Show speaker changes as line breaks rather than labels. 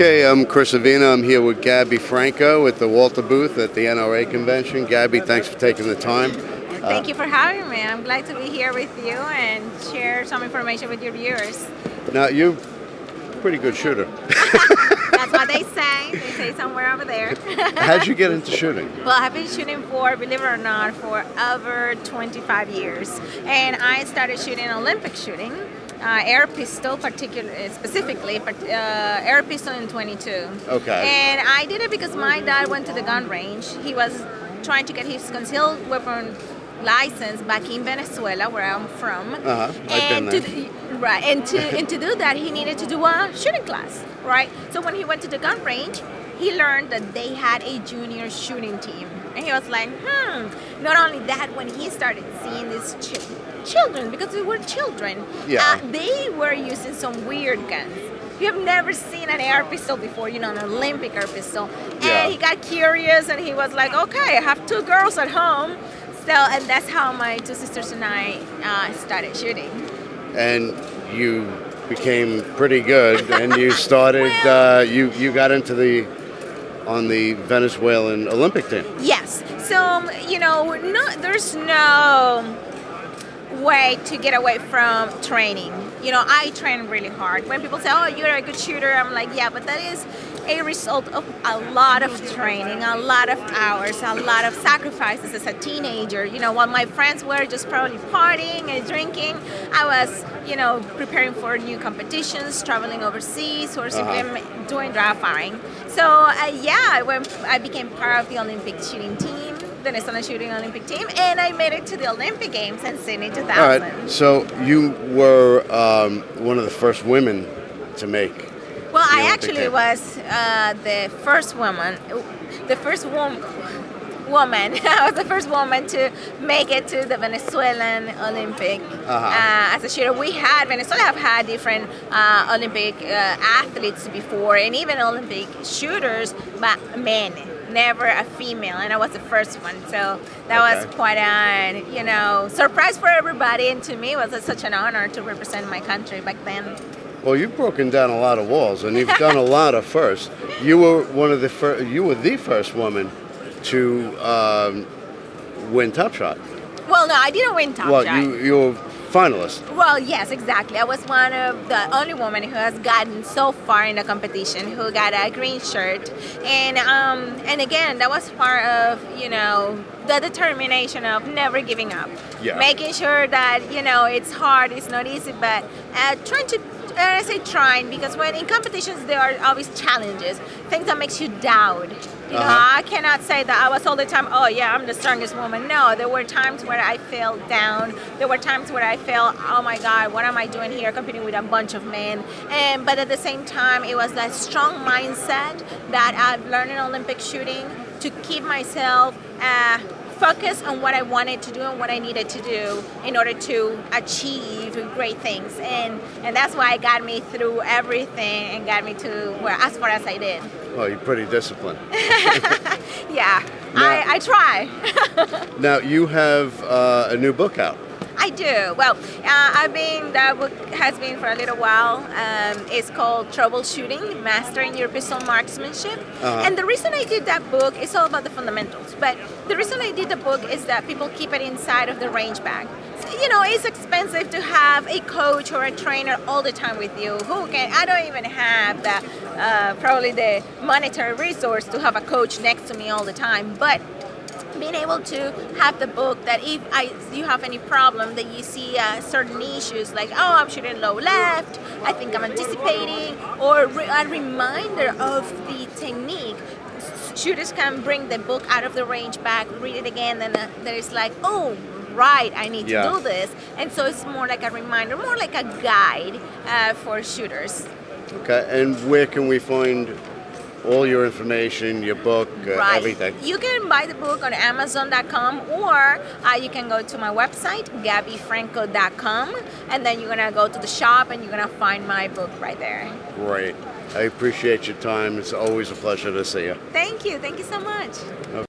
Okay, I'm Chris Avina. I'm here with Gabby Franco at the Walter booth at the NRA convention. Gabby, thanks for taking the time.
Thank you for having me. I'm glad to be here with you and share some information with your viewers.
Now, you're a pretty good shooter.
That's what they say. They say somewhere over there.
How'd you get into shooting?
Well, I've been shooting for, believe it or not, for over 25 years. And I started shooting Olympic shooting. Air pistol, specifically, air pistol in 22.
Okay.
And I did it because my dad went to the gun range. He was trying to get his concealed weapon license back in Venezuela, where I'm from.
I've been there.
Right, and to do that, he needed to do a shooting class, right? So when he went to the gun range, he learned that they had a junior shooting team. And he was like, Not only that, when he started seeing these children, because they were children, they were using some weird guns. You have never seen an air pistol before, an Olympic air pistol. And he got curious and he was like, okay, I have two girls at home. So, and that's how my two sisters and I started shooting.
And you became pretty good, and you started, you got into on the Venezuelan Olympic team.
Yes. So, there's no way to get away from training. I train really hard. When people say, oh, you're a good shooter, I'm like, yeah, but that is a result of a lot of training, a lot of hours, a lot of sacrifices as a teenager. While my friends were just probably partying and drinking, I was, preparing for new competitions, traveling overseas, or simply doing dry firing. So, I became part of the Olympic shooting team, the National Shooting Olympic team, and I made it to the Olympic Games in Sydney 2000.
All right, so you were one of the first women to make.
Well, I actually was the first woman. I was the first woman to make it to the Venezuelan Olympic as a shooter. Venezuela have had different Olympic athletes before, and even Olympic shooters, but men, never a female, and I was the first one. So that was quite a surprise for everybody, and to me it was such an honor to represent my country back then.
Well, you've broken down a lot of walls, and you've done a lot of firsts. You were You were the first woman to win Top Shot.
Well, no, I didn't win Top Shot.
Well, you were finalist.
Well, yes, exactly. I was one of the only women who has gotten so far in the competition, who got a green shirt, and again, that was part of the determination of never giving up, making sure that it's hard, it's not easy, but I say trying, because when in competitions there are always challenges, things that makes you doubt. I cannot say that I was all the time, oh yeah, I'm the strongest woman. No, there were times where I fell down. There were times where I felt, oh my God, what am I doing here competing with a bunch of men? But at the same time, it was that strong mindset that I've learned in Olympic shooting to keep myself focus on what I wanted to do and what I needed to do in order to achieve great things, and that's why it got me through everything and got me to as far as I did.
Well, you're pretty disciplined.
Yeah, now, I try.
Now you have a new book out.
I do. Well, that book has been for a little while. It's called Troubleshooting, Mastering Your Pistol Marksmanship. And the reason I did that book is all about the fundamentals. But the reason I did the book is that people keep it inside of the range bag. So, it's expensive to have a coach or a trainer all the time with you. I don't even have probably the monetary resource to have a coach next to me all the time. But being able to have the book that if you have any problem, that you see certain issues like, oh, I'm shooting low left, I think I'm anticipating, or a reminder of the technique. Shooters can bring the book out of the range bag, read it again, and there is like, oh, right, I need to do this. And so it's more like a reminder, more like a guide for shooters. Okay,
and where can we find all your information, your book, everything?
You can buy the book on Amazon.com, or you can go to my website, GabbyFranco.com, and then you're going to go to the shop and you're going to find my book right there.
Great. I appreciate your time. It's always a pleasure to see you.
Thank you. Thank you so much. Okay.